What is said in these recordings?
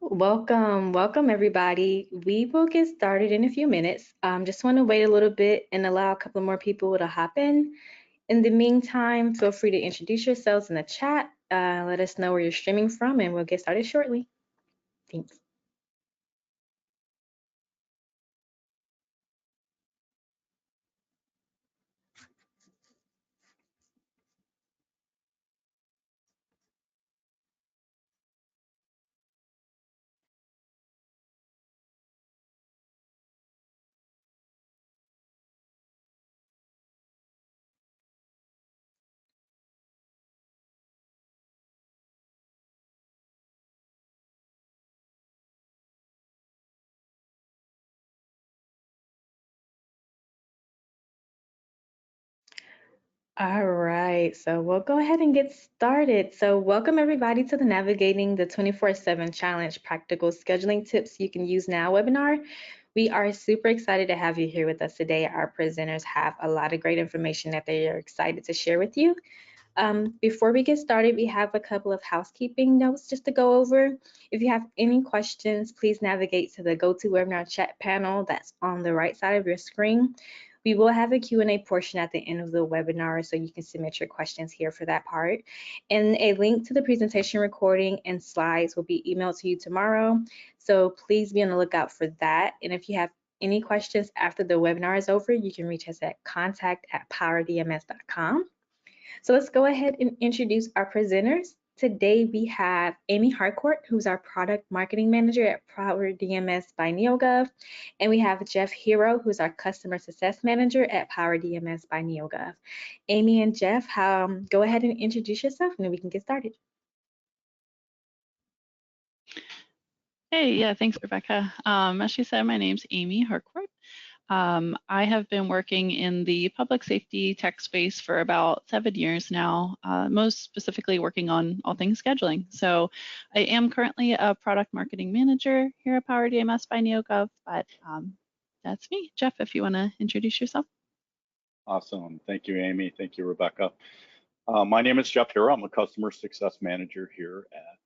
Welcome everybody. We will get started in a few minutes. Just want to wait a little bit and allow a couple more people to hop in. In the meantime, feel free to introduce yourselves in the chat. Let us know where you're streaming from, and we'll get started shortly. Thanks. All right, so we'll go ahead and get started. So welcome everybody to the Navigating the 24/7 Challenge Practical Scheduling Tips You Can Use Now webinar. We are super excited to have you here with us today. Our presenters have a lot of great information that they are excited to share with you. Before we get started, we have a couple of housekeeping notes just to go over. If you have any questions, please navigate to the GoToWebinar chat panel that's on the right side of your screen. We will have a Q&A portion at the end of the webinar, so you can submit your questions here for that part. And a link to the presentation recording and slides will be emailed to you tomorrow, so please be on the lookout for that. And if you have any questions after the webinar is over, you can reach us at contact@powerdms.com. So let's go ahead and introduce our presenters. Today we have Amy Harcourt, who's our Product Marketing Manager at PowerDMS by NeoGov. And we have Jeff Hero, who's our Customer Success Manager at PowerDMS by NeoGov. Amy and Jeff, go ahead and introduce yourself and then we can get started. Hey, yeah, thanks, Rebecca. As she said, my name's Amy Harcourt. I have been working in the public safety tech space for about 7 years now, most specifically working on all things scheduling. So I am currently a product marketing manager here at PowerDMS by NeoGov, but that's me. Jeff, if you want to introduce yourself. Awesome. Thank you, Amy. Thank you, Rebecca. My name is Jeff Hero. I'm a customer success manager here at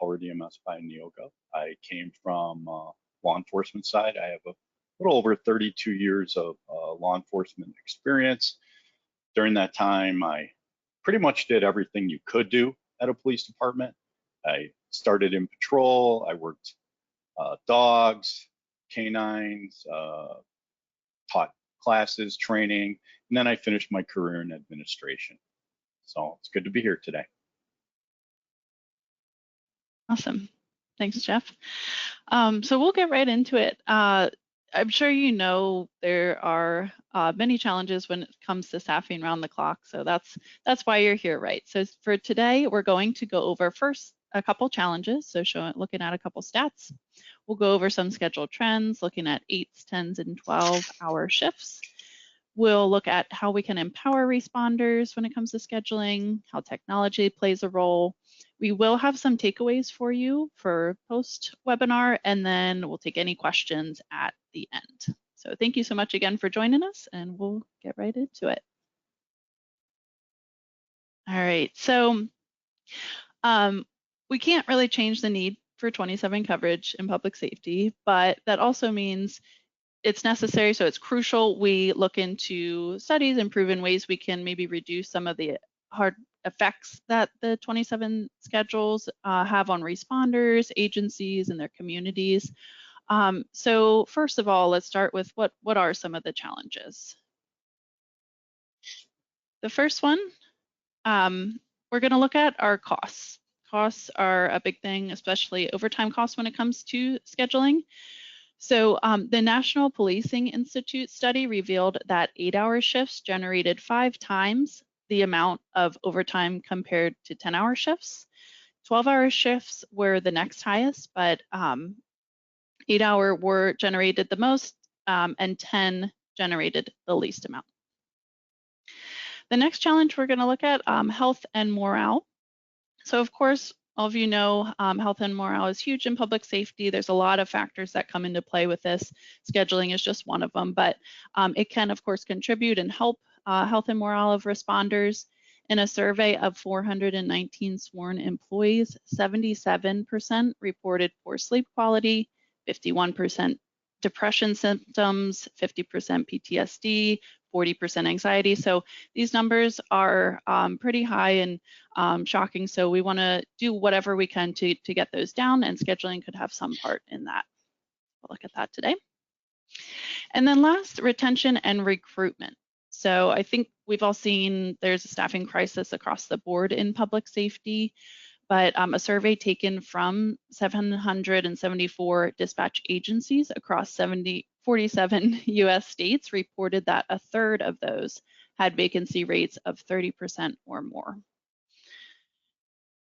PowerDMS by NeoGov. I came from law enforcement side. I have a little over 32 years of law enforcement experience. During that time, I pretty much did everything you could do at a police department. I started in patrol. I worked dogs, canines, taught classes, training, and then I finished my career in administration. So it's good to be here today. Awesome. Thanks, Jeff. So we'll get right into it. I'm sure you know there are many challenges when it comes to staffing around the clock. So that's why you're here, right? So for today, we're going to go over first a couple challenges. So looking at a couple stats. We'll go over some scheduled trends, looking at 8s, 10s, and 12-hour shifts. We'll look at how we can empower responders when it comes to scheduling, how technology plays a role. We will have some takeaways for you for post-webinar, and then we'll take any questions at the end. So thank you so much again for joining us, and we'll get right into it. All right, so we can't really change the need for 24/7 coverage in public safety, but that also means it's necessary, so it's crucial we look into studies and proven ways we can maybe reduce some of the hard effects that the 24/7 schedules have on responders, agencies, and their communities. So first of all, let's start with what are some of the challenges. The first one, we're going to look at our costs. Costs are a big thing, especially overtime costs when it comes to scheduling. So the National Policing Institute study revealed that 8-hour shifts generated 5 times the amount of overtime compared to 10-hour shifts. 12-hour shifts were the next highest, but 8-hour were generated the most, and 10 generated the least amount. The next challenge we're going to look at, health and morale. So of course, all of you know health and morale is huge in public safety. There's a lot of factors that come into play with this. Scheduling is just one of them, but it can, of course, contribute and help health and morale of responders. In a survey of 419 sworn employees, 77% reported poor sleep quality, 51% depression symptoms, 50% PTSD, 40% anxiety. So these numbers are pretty high and shocking. So we want to do whatever we can to get those down, and scheduling could have some part in that. We'll look at that today. And then last, retention and recruitment. So I think we've all seen there's a staffing crisis across the board in public safety, but a survey taken from 774 dispatch agencies across 47 US states reported that a third of those had vacancy rates of 30% or more.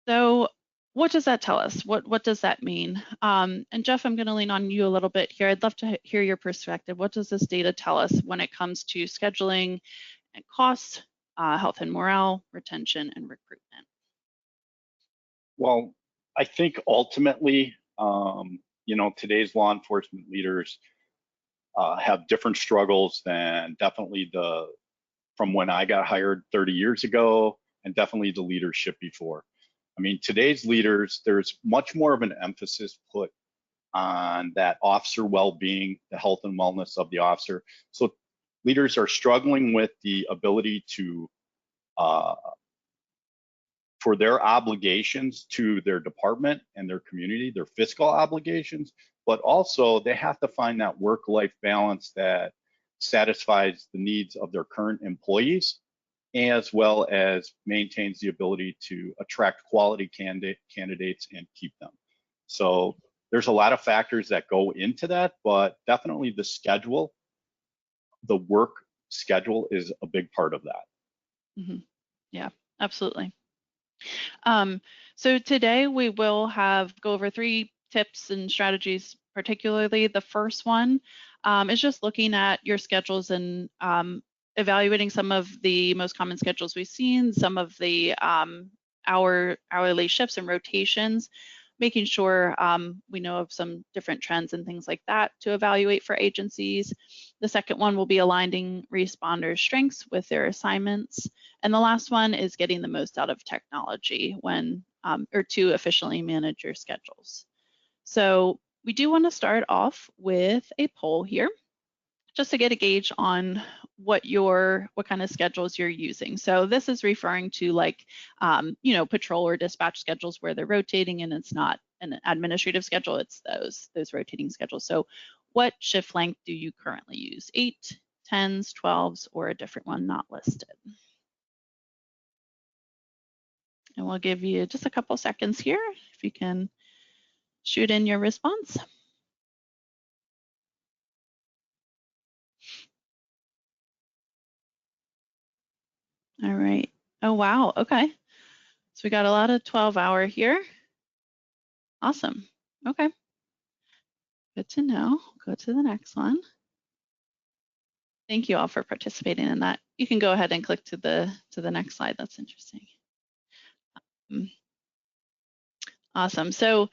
So what does that tell us? What does that mean? And Jeff, I'm going to lean on you a little bit here. I'd love to hear your perspective. What does this data tell us when it comes to scheduling and costs, health and morale, retention, and recruitment? Well, I think ultimately, you know, today's law enforcement leaders have different struggles than definitely from when I got hired 30 years ago, and definitely the leadership before. I mean, today's leaders, there's much more of an emphasis put on that officer well-being, the health and wellness of the officer. So leaders are struggling with the ability to, for their obligations to their department and their community, their fiscal obligations, but also they have to find that work-life balance that satisfies the needs of their current employees, as well as maintains the ability to attract quality candidates and keep them. So there's a lot of factors that go into that, but definitely the schedule, the work schedule is a big part of that. Mm-hmm. Yeah, absolutely. So today we will go over 3 tips and strategies, particularly. The first one is just looking at your schedules and evaluating some of the most common schedules we've seen, some of the hourly shifts and rotations, making sure we know of some different trends and things like that to evaluate for agencies. The second one will be aligning responders' strengths with their assignments. And the last one is getting the most out of technology when or to efficiently manage your schedules. So we do want to start off with a poll here, just to get a gauge on what kind of schedules you're using. So this is referring to, like, you know, patrol or dispatch schedules where they're rotating and it's not an administrative schedule, it's those rotating schedules. So what shift length do you currently use? 8, 10s, 12s, or a different one not listed? And we'll give you just a couple seconds here if you can shoot in your response. All right. Oh, wow. Okay. So we got a lot of 12-hour here. Awesome. Okay. Good to know. Go to the next one. Thank you all for participating in that. You can go ahead and click to the next slide. That's interesting. Awesome. So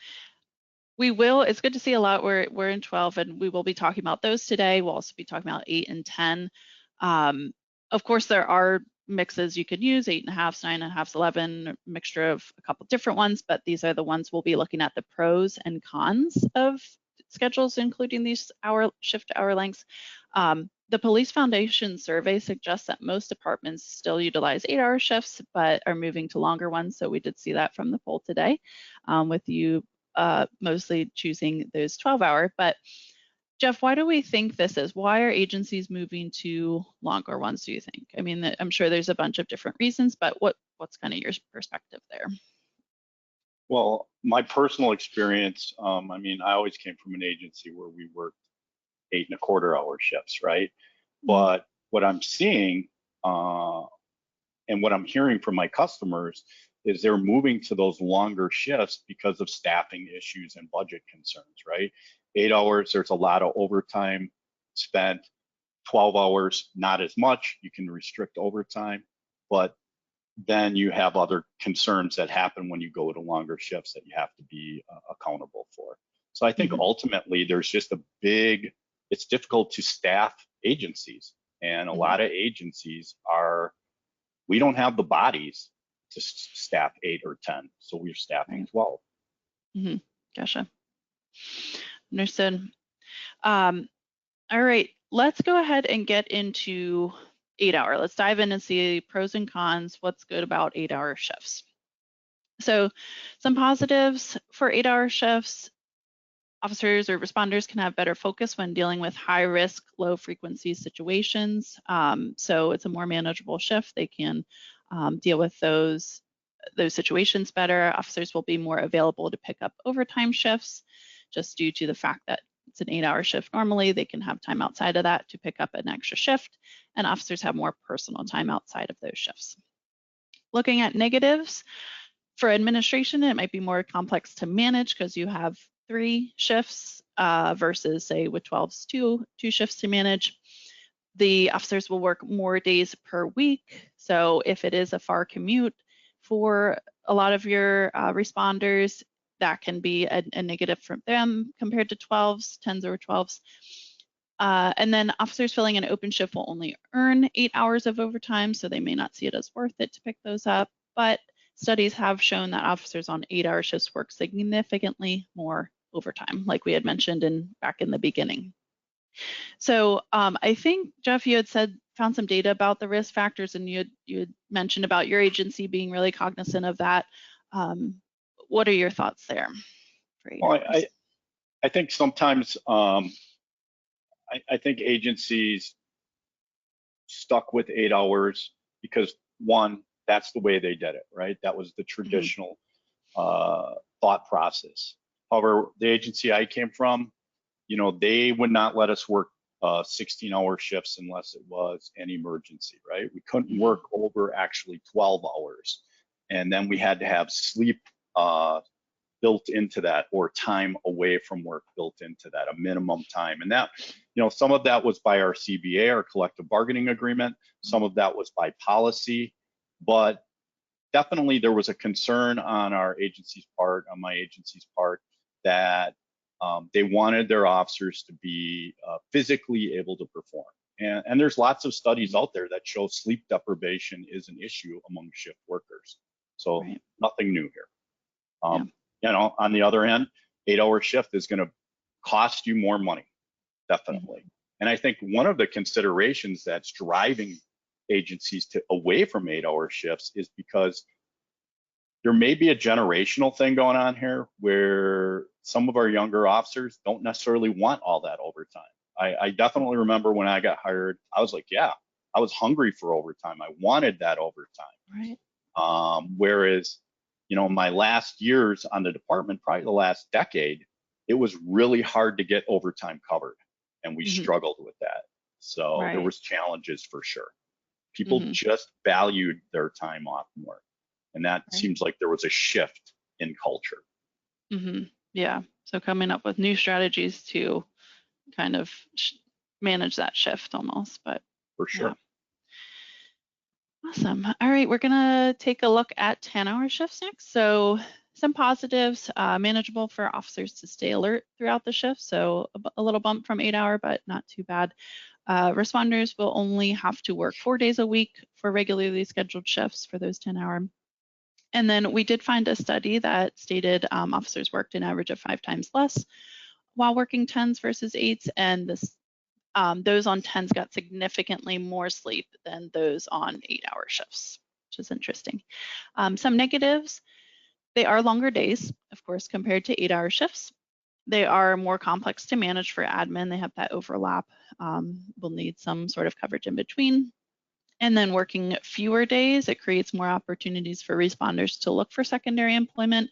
it's good to see a lot. We're in 12 and we will be talking about those today. We'll also be talking about 8 and 10. Of course, there are mixes you could use, 8.5s, 9.5s, 11, mixture of a couple different ones, but these are the ones we'll be looking at, the pros and cons of schedules, including these shift hour lengths. The Police Foundation survey suggests that most departments still utilize 8-hour shifts, but are moving to longer ones. So we did see that from the poll today, with you mostly choosing those 12-hour. But Jeff, why do we think this is? Why are agencies moving to longer ones, do you think? I mean, I'm sure there's a bunch of different reasons, but what's kind of your perspective there? Well, my personal experience, I mean, I always came from an agency where we worked 8.25-hour shifts, right? Mm-hmm. But what I'm seeing and what I'm hearing from my customers is they're moving to those longer shifts because of staffing issues and budget concerns, right? 8 hours, there's a lot of overtime spent. 12 hours, not as much. You can restrict overtime, but then you have other concerns that happen when you go to longer shifts that you have to be accountable for. So I think ultimately there's just it's difficult to staff agencies, and a lot of agencies are we don't have the bodies to staff 8 or 10, so we're staffing 12. Mm-hmm. Gotcha. Understood. All right, let's go ahead and get into 8-hour. Let's dive in and see pros and cons, what's good about 8-hour shifts. So some positives for 8-hour shifts: officers or responders can have better focus when dealing with high risk, low frequency situations. So it's a more manageable shift. They can deal with those situations better. Officers will be more available to pick up overtime shifts just due to the fact that it's an 8-hour shift. Normally they can have time outside of that to pick up an extra shift, and officers have more personal time outside of those shifts. Looking at negatives, for administration, it might be more complex to manage because you have 3 shifts versus, say, with 12s, two shifts to manage. The officers will work more days per week. So if it is a far commute for a lot of your responders, that can be a negative for them compared to 12s, 10s or 12s. And then officers filling an open shift will only earn 8 hours of overtime, so they may not see it as worth it to pick those up. But studies have shown that officers on 8-hour shifts work significantly more overtime, like we had mentioned back in the beginning. So I think, Jeff, you had found some data about the risk factors, and you had mentioned about your agency being really cognizant of that. What are your thoughts there? Well, I think sometimes I think agencies stuck with 8 hours because, one, that's the way they did it, right? That was the traditional thought process. However, the agency I came from, they would not let us work 16-hour shifts unless it was an emergency, right? We couldn't work over actually 12 hours. And then we had to have sleep built into that, or time away from work built into that, a minimum time. And that, some of that was by our CBA, our collective bargaining agreement. Some of that was by policy, but definitely there was a concern on our agency's part, on my agency's part, that they wanted their officers to be physically able to perform. And there's lots of studies out there that show sleep deprivation is an issue among shift workers. So nothing new here. On the other hand, 8-hour shift is going to cost you more money, definitely. And I think one of the considerations that's driving agencies away from 8-hour shifts is because there may be a generational thing going on here where some of our younger officers don't necessarily want all that overtime. I definitely remember when I got hired, I was like, yeah, I was hungry for overtime. I wanted that overtime. Right. Whereas, my last years on the department, probably the last decade, it was really hard to get overtime covered, and we struggled with that. So there was challenges for sure. People just valued their time off more. And that seems like there was a shift in culture. Yeah. So coming up with new strategies to kind of manage that shift almost, but for sure. Yeah. Awesome. All right, we're gonna take a look at 10-hour shifts next. So some positives: manageable for officers to stay alert throughout the shift. So a little bump from 8-hour, but not too bad. Responders will only have to work 4 days a week for regularly scheduled shifts for those 10-hour. And then we did find a study that stated officers worked an average of 5 times less while working 10s versus 8s, and those on 10s got significantly more sleep than those on 8-hour shifts, which is interesting. Some negatives: they are longer days, of course, compared to 8-hour shifts. They are more complex to manage for admin. They have that overlap. We'll need some sort of coverage in between. And then working fewer days, it creates more opportunities for responders to look for secondary employment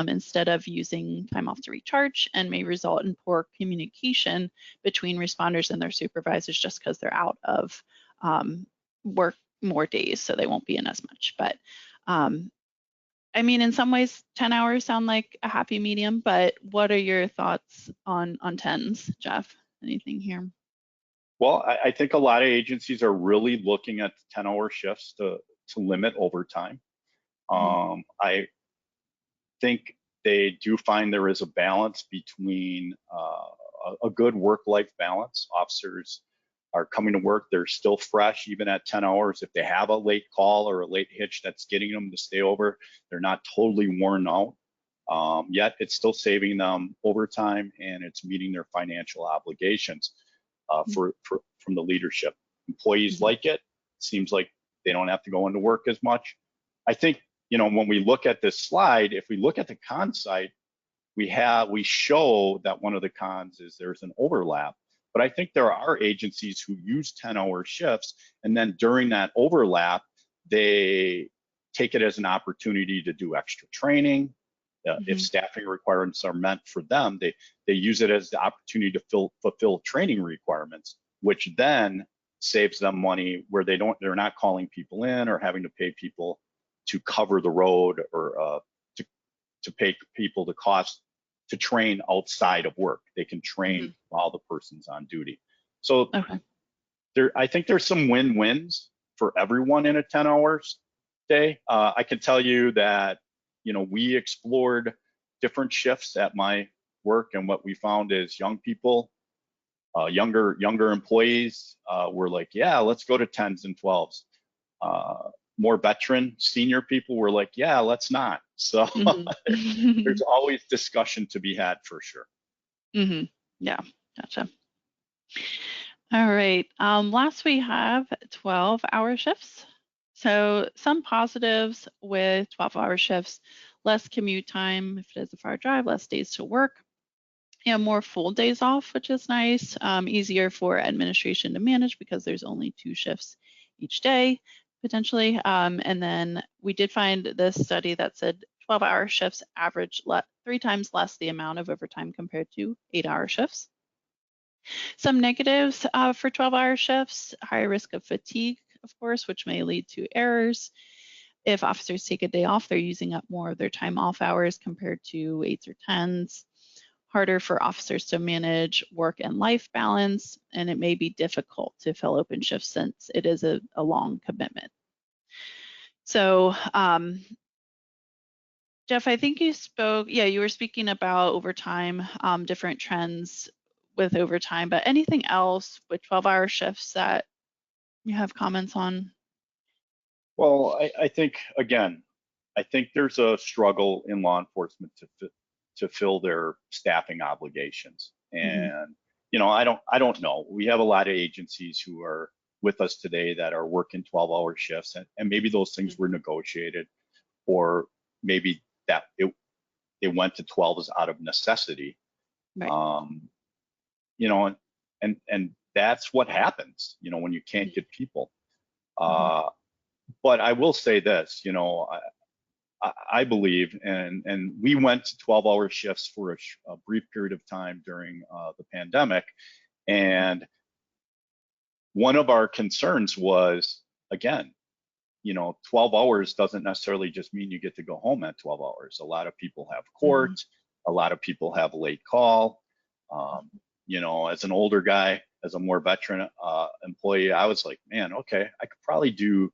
instead of using time off to recharge, and may result in poor communication between responders and their supervisors just because they're out of work more days, so they won't be in as much. But I mean, in some ways, 10 hours sound like a happy medium, but what are your thoughts on 10s, Jeff? Anything here? Well, I think a lot of agencies are really looking at 10-hour shifts to limit overtime. I think they do find there is a balance between a good work-life balance. Officers are coming to work. They're still fresh, even at 10 hours. If they have a late call or a late hitch that's getting them to stay over, they're not totally worn out. Yet it's still saving them overtime, and it's meeting their financial obligations from the leadership. Employees like it. Seems like they don't have to go into work as much. I think, when we look at this slide, if we look at the con side, we show that one of the cons is there's an overlap. But I think there are agencies who use 10-hour shifts, and then during that overlap, they take it as an opportunity to do extra training. If staffing requirements are meant for them, they use it as the opportunity to fulfill training requirements, which then saves them money where they're not calling people in or having to pay people to cover the road or to pay people the cost to train outside of work. They can train while the person's on duty. So I think there's some win-wins for everyone in a 10 hours day. I can tell you that, we explored different shifts at my work, and what we found is young people, younger employees were like, yeah, let's go to 10s and 12s. More veteran, senior people were like, yeah, let's not. So there's always discussion to be had for sure. Yeah, gotcha. All right, last we have 12-hour shifts. So some positives with 12-hour shifts: less commute time if it is a far drive, less days to work, and more full days off, which is nice. Easier for administration to manage because there's only 2 shifts each day, potentially. And then we did find this study that said 12-hour shifts average 3 times less the amount of overtime compared to 8-hour shifts. Some negatives for 12-hour shifts: higher risk of fatigue, of course, which may lead to errors. If officers take a day off, they're using up more of their time off hours compared to 8s or 10s. Harder for officers to manage work and life balance, and it may be difficult to fill open shifts since it is a long commitment. So, Jeff, I think you were speaking about overtime, different trends with overtime, but anything else with 12-hour shifts that you have comments on? Well, I think, again, there's a struggle in law enforcement to fill their staffing obligations. And, I don't know. We have a lot of agencies who are with us today that are working 12-hour shifts, and maybe those things were negotiated, or maybe that it went to 12s out of necessity. Right. And that's what happens, when you can't get people. But I will say this, I believe, and we went to 12-hour shifts for a brief period of time during the pandemic. And one of our concerns was, again, 12 hours doesn't necessarily just mean you get to go home at 12 hours. A lot of people have court, a lot of people have late call. As an older guy, as a more veteran employee, I was like, man, okay, I could probably do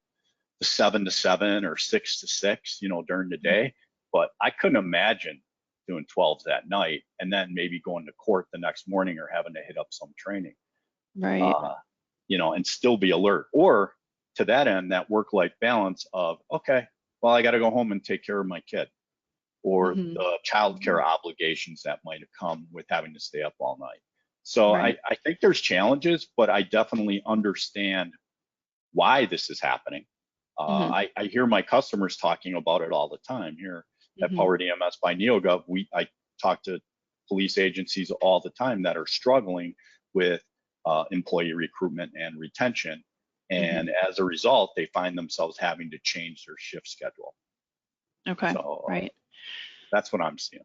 the 7 to 7 or 6 to 6, during the day, but I couldn't imagine doing 12s at night and then maybe going to court the next morning or having to hit up some training, right? And still be alert. Or to that end, that work-life balance of, okay, well, I got to go home and take care of my kid, or the childcare obligations that might have come with having to stay up all night. So I think there's challenges, but I definitely understand why this is happening. I hear my customers talking about it all the time here at Powered EMS by NeoGov. I talk to police agencies all the time that are struggling with employee recruitment and retention. And as a result, they find themselves having to change their shift schedule. Okay, so, right. That's what I'm seeing.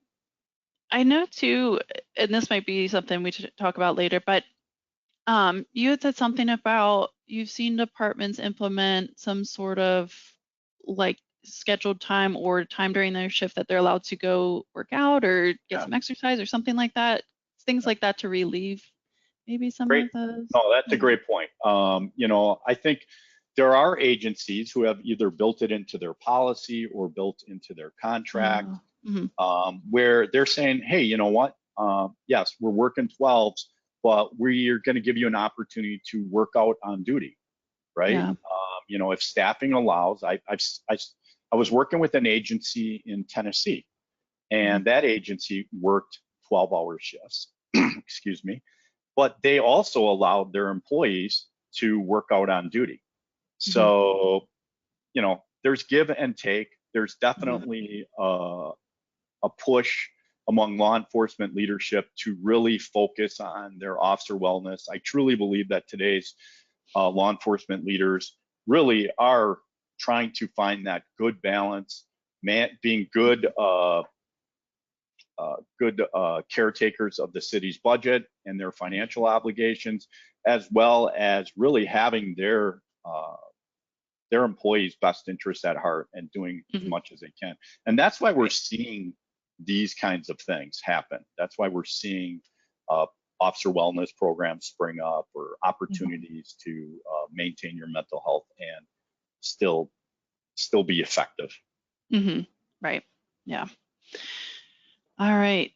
I know too, and this might be something we should talk about later, but you had said something about you've seen departments implement some sort of like scheduled time or time during their shift that they're allowed to go work out or get some exercise or something like that, things like that to relieve maybe some of those. No, that's a great point. I think there are agencies who have either built it into their policy or built into their contract, where they're saying, hey, you know what? Yes, we're working 12s, but we're going to give you an opportunity to work out on duty, right? Yeah. You know, if staffing allows, I was working with an agency in Tennessee, and that agency worked 12-hour shifts, excuse me, but they also allowed their employees to work out on duty. So, you know, there's give and take. There's definitely a push among law enforcement leadership to really focus on their officer wellness. I truly believe that today's law enforcement leaders really are trying to find that good balance, being good caretakers of the city's budget and their financial obligations, as well as really having their employees' best interests at heart and doing as much as they can. And that's why we're seeing these kinds of things happen. That's why we're seeing officer wellness programs spring up, or opportunities to maintain your mental health and still be effective. Right. Yeah. All right.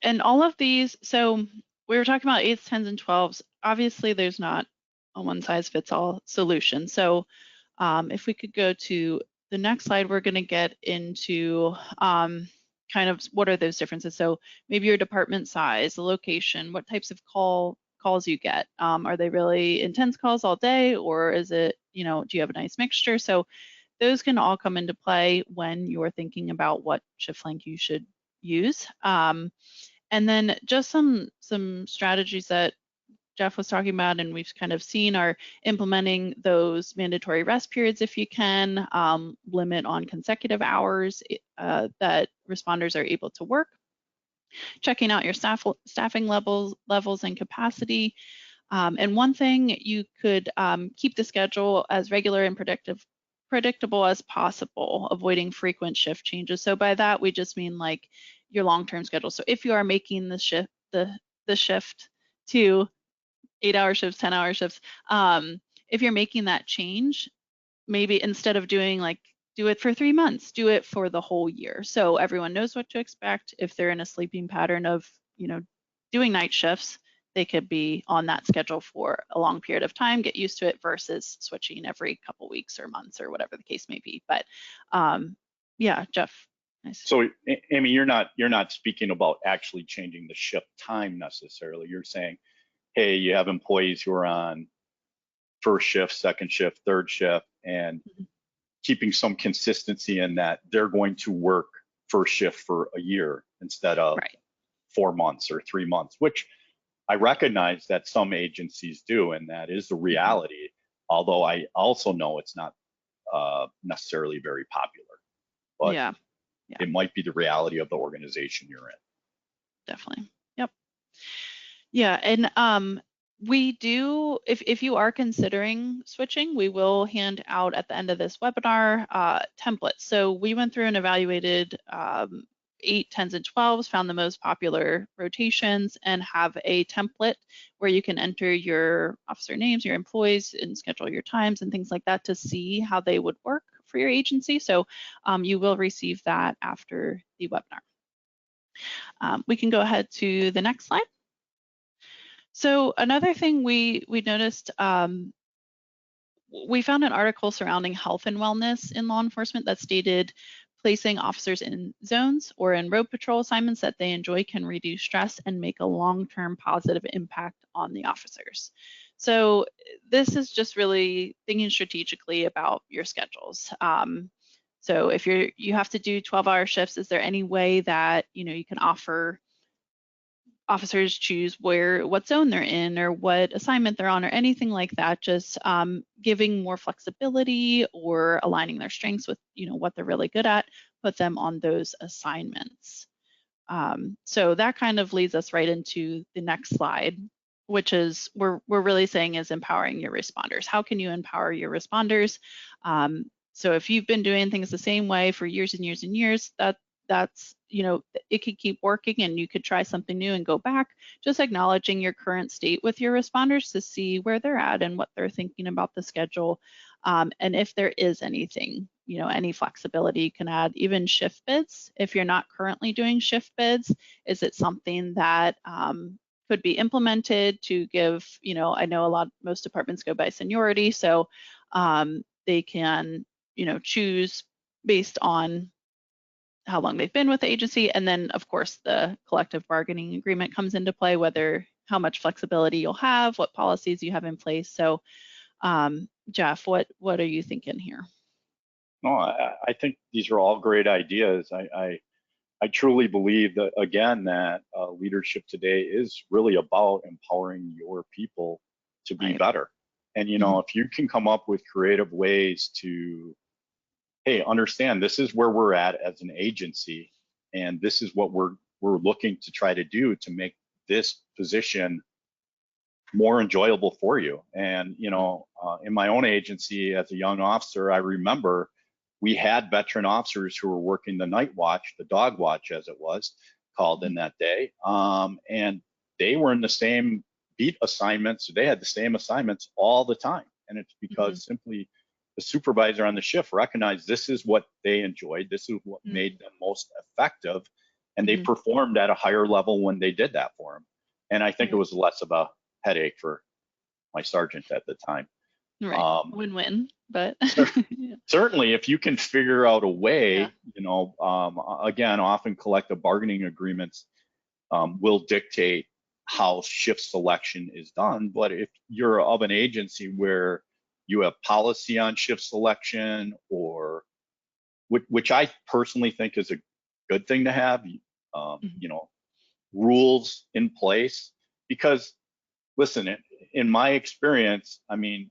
And all of these, so we were talking about 8s, 10s, and 12s. Obviously, there's not a one-size-fits-all solution. So if we could go to the next slide, we're going to get into kind of what are those differences. So maybe your department size, the location, what types of calls you get. Are they really intense calls all day, or is it, you know, do you have a nice mixture? So those can all come into play when you're thinking about what shift length you should use. And then just some strategies that Jeff was talking about and we've kind of seen are implementing those mandatory rest periods if you can, limit on consecutive hours that responders are able to work, checking out your staffing levels and capacity. And one thing, you could keep the schedule as regular and predictable as possible, avoiding frequent shift changes. So by that, we just mean like your long-term schedule. So if you are making the shift, the shift to 8-hour shifts, 10-hour shifts, if you're making that change, maybe instead of doing like, do it for 3 months, do it for the whole year. So everyone knows what to expect. If they're in a sleeping pattern of, you know, doing night shifts, they could be on that schedule for a long period of time, get used to it, versus switching every couple weeks or months or whatever the case may be. But yeah, Jeff. Nice. So Amy, you're not speaking about actually changing the shift time necessarily. You're saying, hey, you have employees who are on first shift, second shift, third shift, and keeping some consistency in that they're going to work first shift for a year instead of 4 months or 3 months, which I recognize that some agencies do, and that is the reality, although I also know it's not necessarily very popular. But yeah. It might be the reality of the organization you're in. Definitely. Yep. Yeah, and we do, if you are considering switching, we will hand out at the end of this webinar templates. So we went through and evaluated 8, 10s, and 12s, found the most popular rotations, and have a template where you can enter your officer names, your employees, and schedule your times and things like that to see how they would work for your agency. So you will receive that after the webinar. We can go ahead to the next slide. So another thing we noticed, we found an article surrounding health and wellness in law enforcement that stated placing officers in zones or in road patrol assignments that they enjoy can reduce stress and make a long-term positive impact on the officers. So this is just really thinking strategically about your schedules. So if you have to do 12-hour shifts, is there any way that you can offer officers choose what zone they're in or what assignment they're on or anything like that, just giving more flexibility or aligning their strengths with what they're really good at, put them on those assignments. So that kind of leads us right into the next slide, which is we're really saying is empowering your responders. How can you empower your responders? So if you've been doing things the same way for years and years and years, that's it could keep working and you could try something new and go back. Just acknowledging your current state with your responders to see where they're at and what they're thinking about the schedule, and if there is anything, any flexibility you can add. Even shift bids, if you're not currently doing shift bids, is it something that could be implemented to give, I know most departments go by seniority, so they can, choose based on how long they've been with the agency. And then of course the collective bargaining agreement comes into play, how much flexibility you'll have, what policies you have in place. So Jeff, what are you thinking here? No, I think these are all great ideas. I truly believe that, again, that leadership today is really about empowering your people to be better. And, if you can come up with creative ways to, hey, understand this is where we're at as an agency, and this is what we're looking to try to do to make this position more enjoyable for you. And, in my own agency as a young officer, I remember we had veteran officers who were working the night watch, the dog watch as it was called in that day. And they were in the same beat assignments. They had the same assignments all the time. And it's because simply the supervisor on the shift recognized this is what they enjoyed. This is what made them most effective. And they performed at a higher level when they did that for them. And I think it was less of a headache for my sergeant at the time. Right. Win-win, but certainly if you can figure out a way, again, often collective bargaining agreements will dictate how shift selection is done. But if you're of an agency where you have policy on shift selection, or which I personally think is a good thing to have, rules in place, because listen, in my experience, I mean,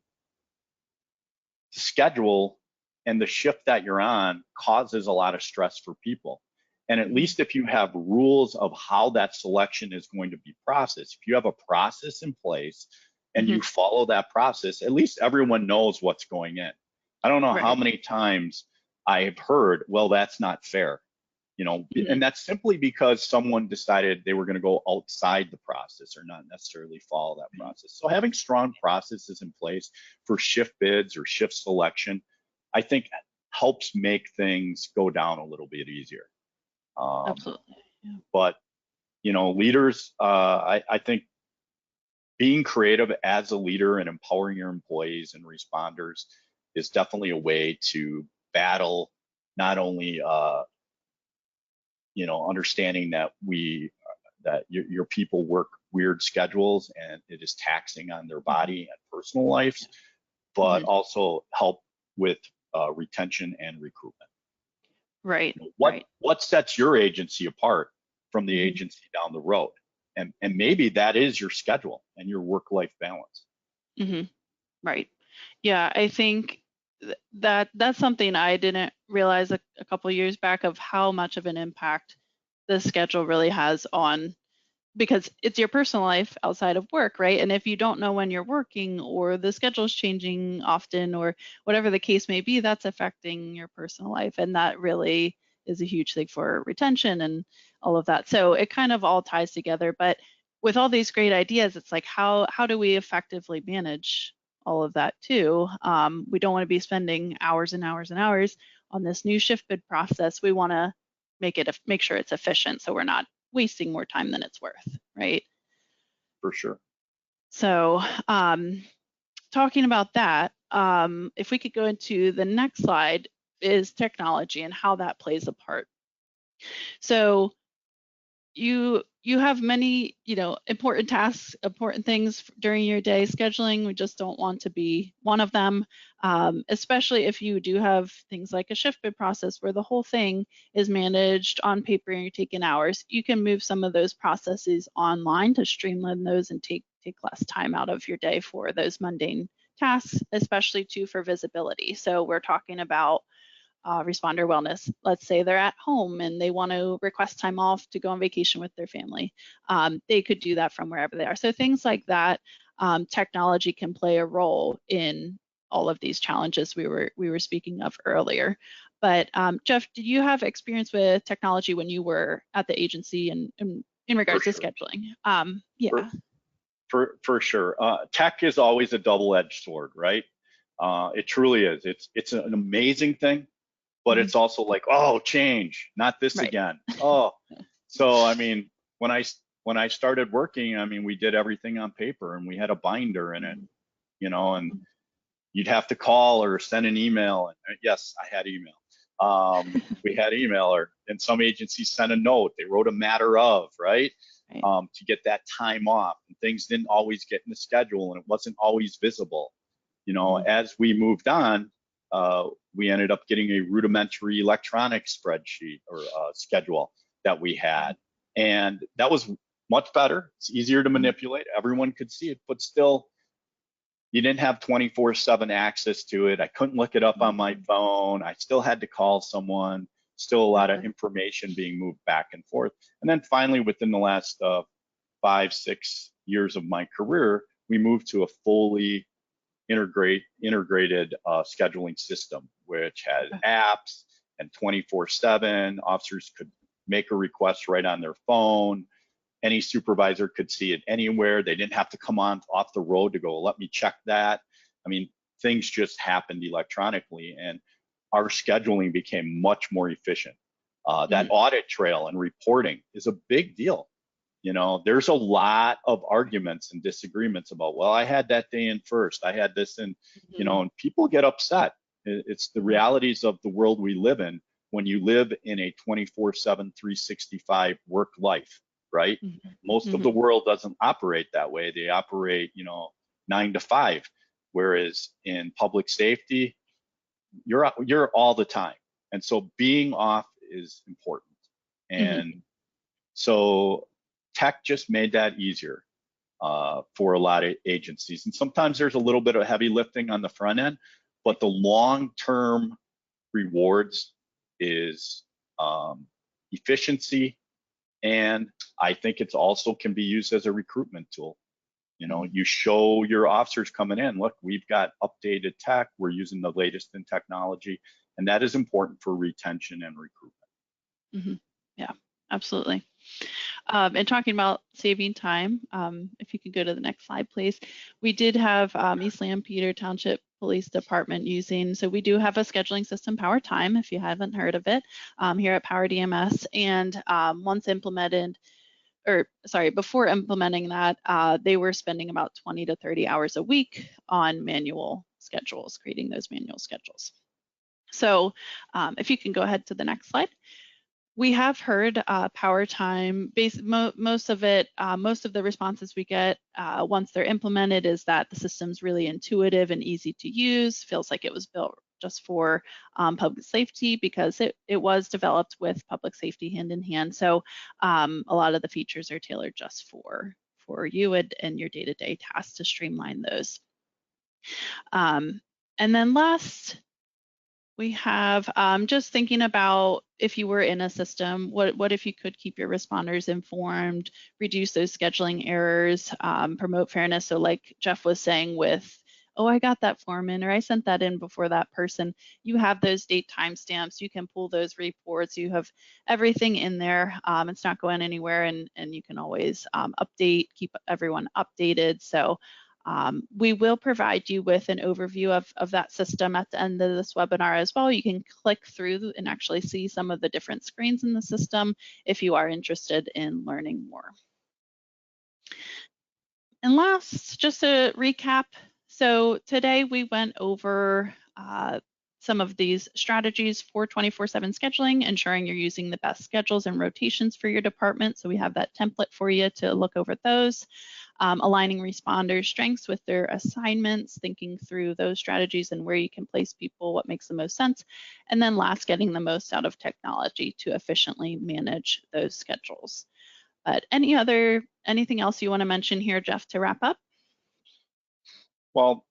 the schedule and the shift that you're on causes a lot of stress for people. And at least if you have rules of how that selection is going to be processed, if you have a process in place and you follow that process, at least everyone knows what's going in. I don't know how many times I have heard, well, that's not fair. And that's simply because someone decided they were going to go outside the process or not necessarily follow that process. So having strong processes in place for shift bids or shift selection, I think helps make things go down a little bit easier. Absolutely. Yeah. But, leaders, I think being creative as a leader and empowering your employees and responders is definitely a way to battle not only understanding that your people work weird schedules and it is taxing on their body and personal lives, but also help with retention and recruitment. Right. What sets your agency apart from the agency down the road? And maybe that is your schedule and your work-life balance. Right. Yeah, I think that's something I didn't realize a couple of years back, of how much of an impact the schedule really has on, because it's your personal life outside of work, right? And if you don't know when you're working, or the schedule is changing often, or whatever the case may be, that's affecting your personal life. And that really is a huge thing for retention and all of that. So it kind of all ties together. But with all these great ideas, it's like, how do we effectively manage all of that too? We don't want to be spending hours and hours and hours on this new shift bid process. We want to make sure it's efficient, so we're not wasting more time than it's worth, right? For sure. So talking about that, if we could go into the next slide, is technology and how that plays a part. So you have many, important tasks, important things during your day. Scheduling, we just don't want to be one of them, especially if you do have things like a shift bid process where the whole thing is managed on paper and you're taking hours. You can move some of those processes online to streamline those and take less time out of your day for those mundane tasks, especially too for visibility. So we're talking about responder wellness. Let's say they're at home and they want to request time off to go on vacation with their family. They could do that from wherever they are. So things like that, technology can play a role in all of these challenges we were speaking of earlier. But Jeff, did you have experience with technology when you were at the agency and in regards to scheduling? Yeah. For sure. Tech is always a double-edged sword, right? It truly is. It's an amazing thing, but it's also like, oh, change, not this again. Oh, so I mean, when when I started working, I mean, we did everything on paper and we had a binder in it, you know, and you'd have to call or send an email. And yes, I had email. We had email, and some agencies sent a note. They wrote a matter of, right? To get that time off. And things didn't always get in the schedule, and it wasn't always visible. You know, as we moved on, we ended up getting a rudimentary electronic spreadsheet or schedule that we had. And that was much better. It's easier to manipulate. Everyone could see it, but still, you didn't have 24/7 access to it. I couldn't look it up on my phone. I still had to call someone. Still a lot of information being moved back and forth. And then finally, within the last 5-6 years of my career, we moved to a fully integrated scheduling system, which had apps and 24/7. Officers could make a request right on their phone. Any supervisor could see it anywhere. They didn't have to come off the road to go, let me check that. I mean, things just happened electronically, and our scheduling became much more efficient. That audit trail and reporting is a big deal. You know, there's a lot of arguments and disagreements about, well, I had that day in first, I had this in, you know, and people get upset. It's the realities of the world we live in when you live in a 24/7, 365 work life. Right? Most of the world doesn't operate that way. They operate, you know, 9 to 5, whereas in public safety, you're all the time. And so being off is important. And so tech just made that easier for a lot of agencies. And sometimes there's a little bit of heavy lifting on the front end, but the long-term rewards is efficiency. And I think it's also can be used as a recruitment tool. You know, you show your officers coming in, look, we've got updated tech, we're using the latest in technology, and that is important for retention and recruitment. Yeah, absolutely. And talking about saving time, if you could go to the next slide, please. We did have East Lampeter Township Police Department using, so we do have a scheduling system, PowerTime, if you haven't heard of it, here at Power DMS. And once implemented, or sorry, before implementing that, they were spending about 20 to 30 hours a week on manual schedules, creating those manual schedules. So if you can go ahead to the next slide. We have heard PowerTime, most of the responses we get once they're implemented is that the system's really intuitive and easy to use, feels like it was built just for public safety because it was developed with public safety hand in hand. So a lot of the features are tailored just for you and your day-to-day tasks to streamline those. And then last, we have just thinking about if you were in a system, what if you could keep your responders informed, reduce those scheduling errors, promote fairness. So like Jeff was saying with, oh, I got that form in, or I sent that in before that person, you have those date timestamps, you can pull those reports, you have everything in there. It's not going anywhere, and you can always update, keep everyone updated. So we will provide you with an overview of that system at the end of this webinar as well. You can click through and actually see some of the different screens in the system if you are interested in learning more. And last, just to recap, so today we went over some of these strategies for 24/7 scheduling, ensuring you're using the best schedules and rotations for your department. So we have that template for you to look over those. Aligning responders' strengths with their assignments, thinking through those strategies and where you can place people, what makes the most sense. And then last, getting the most out of technology to efficiently manage those schedules. But anything else you want to mention here, Jeff, to wrap up? Well,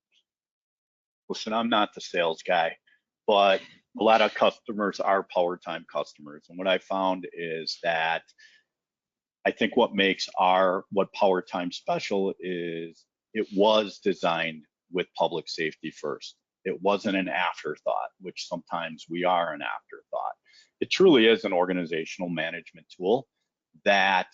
listen, I'm not the sales guy, but a lot of customers are PowerTime customers. And what I found is that I think what makes what PowerTime special is it was designed with public safety first. It wasn't an afterthought, which sometimes we are an afterthought. It truly is an organizational management tool that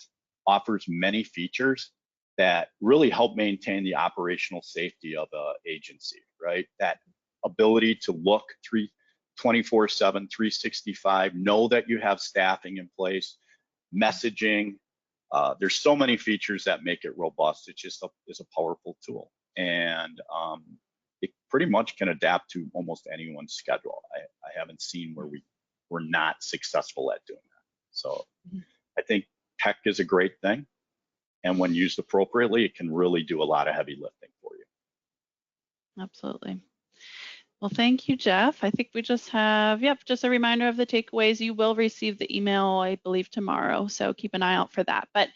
offers many features that really help maintain the operational safety of an agency, right? That ability to look 24/7, 365, know that you have staffing in place, messaging, There's so many features that make it robust. It's just it's a powerful tool, and it pretty much can adapt to almost anyone's schedule. I haven't seen where we're not successful at doing that. So I think tech is a great thing, and when used appropriately, it can really do a lot of heavy lifting for you. Absolutely. Well, thank you, Jeff. I think we just have, just a reminder of the takeaways. You will receive the email, I believe, tomorrow, so keep an eye out for that. But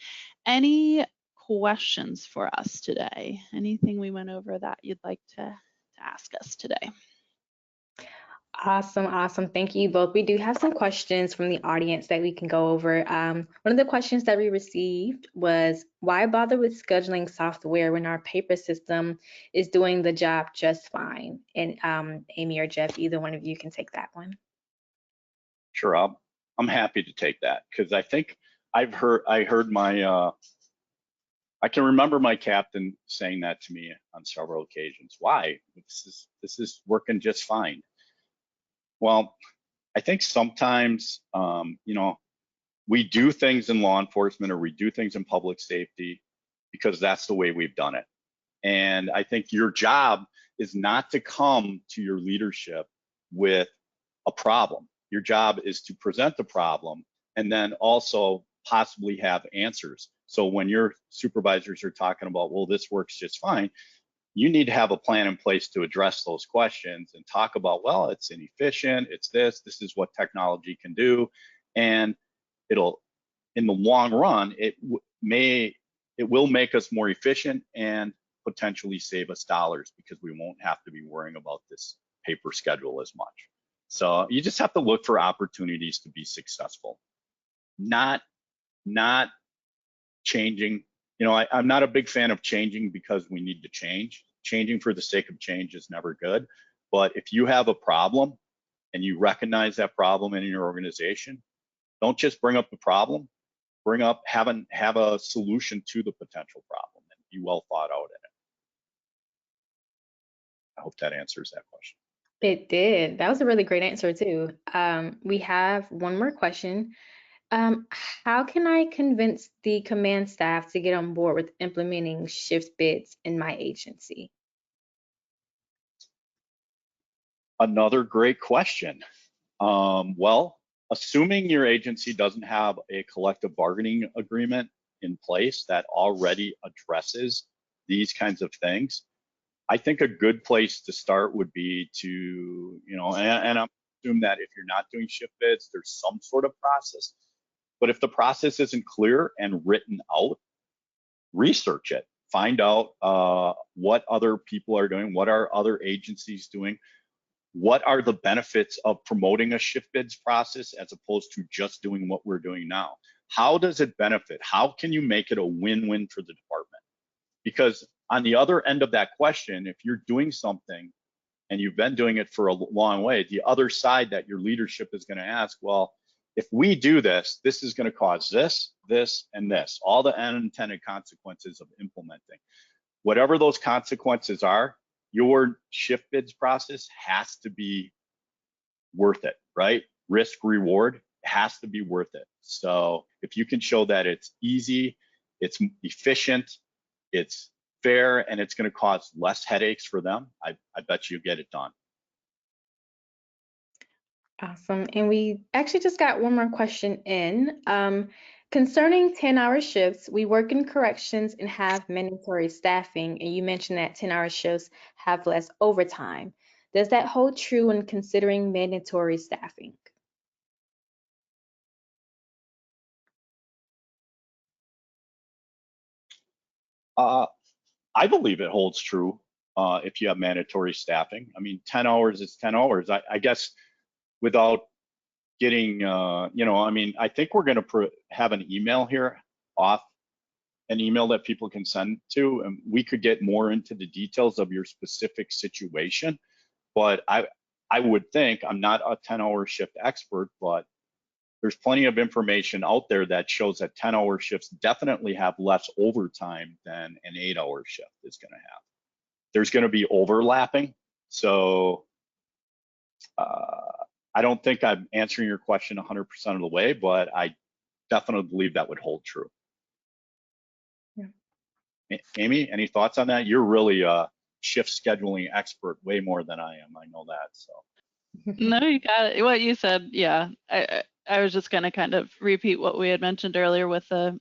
any questions for us today? Anything we went over that you'd like to ask us today? Awesome, awesome. Thank you both. We do have some questions from the audience that we can go over. One of the questions that we received was, why bother with scheduling software when our paper system is doing the job just fine? And Amy or Jeff, either one of you can take that one. Sure, I'm happy to take that, because I think I heard my I can remember my captain saying that to me on several occasions. Why? This is working just fine. Well, I think sometimes, you know, we do things in law enforcement or we do things in public safety because that's the way we've done it. And I think your job is not to come to your leadership with a problem. Your job is to present the problem and then also possibly have answers. So when your supervisors are talking about, well, this works just fine, you need to have a plan in place to address those questions and talk about, well, it's inefficient, it's this is what technology can do. And it'll, in the long run, it will make us more efficient and potentially save us dollars, because we won't have to be worrying about this paper schedule as much. So you just have to look for opportunities to be successful, not changing. You know, I'm not a big fan of changing because we need to change. Changing for the sake of change is never good. But if you have a problem and you recognize that problem in your organization, don't just bring up the problem, have a solution to the potential problem and be well thought out in it. I hope that answers that question. It did. That was a really great answer too. We have one more question. How can I convince the command staff to get on board with implementing shift bids in my agency? Another great question. Well, assuming your agency doesn't have a collective bargaining agreement in place that already addresses these kinds of things, I think a good place to start would be to, you know, and I'm assuming that if you're not doing shift bids, there's some sort of process. But if the process isn't clear and written out, research it. Find out what other people are doing, what are other agencies doing, what are the benefits of promoting a shift bids process as opposed to just doing what we're doing now. How does it benefit? How can you make it a win-win for the department? Because on the other end of that question, if you're doing something and you've been doing it for a long way, the other side that your leadership is going to ask, well, if we do this, this is going to cause this, this, and this, all the unintended consequences of implementing. Whatever those consequences are, your shift bids process has to be worth it, right? Risk reward has to be worth it. So if you can show that it's easy, it's efficient, it's fair, and it's going to cause less headaches for them, I bet you get it done. Awesome. And we actually just got one more question in. Concerning 10-hour shifts, we work in corrections and have mandatory staffing, and you mentioned that 10-hour shifts have less overtime. Does that hold true when considering mandatory staffing? I believe it holds true if you have mandatory staffing. I mean, 10 hours is 10 hours. I guess without getting, you know, I mean, I think we're going to have an email here an email that people can send to, and we could get more into the details of your specific situation. But I would think, I'm not a 10-hour shift expert, but there's plenty of information out there that shows that 10-hour shifts definitely have less overtime than an 8-hour shift is going to have. There's going to be overlapping. So I don't think I'm answering your question 100% of the way, but I definitely believe that would hold true. Amy, any thoughts on that? You're really a shift scheduling expert, way more than I am. I know that. So No, you got it. What you said, yeah. I was just going to kind of repeat what we had mentioned earlier with the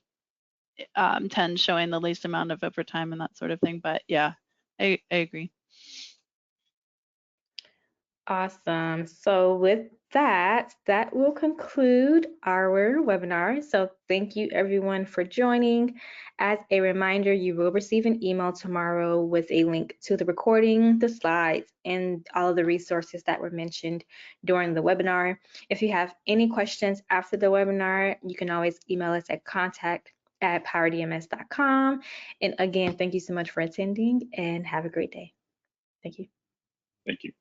10 showing the least amount of overtime and that sort of thing. But yeah, I agree. Awesome. So with that will conclude our webinar. So thank you everyone for joining. As a reminder, you will receive an email tomorrow with a link to the recording, the slides, and all of the resources that were mentioned during the webinar. If you have any questions after the webinar, you can always email us at contact@powerdms.com. And again, thank you so much for attending and have a great day. Thank you. thank you.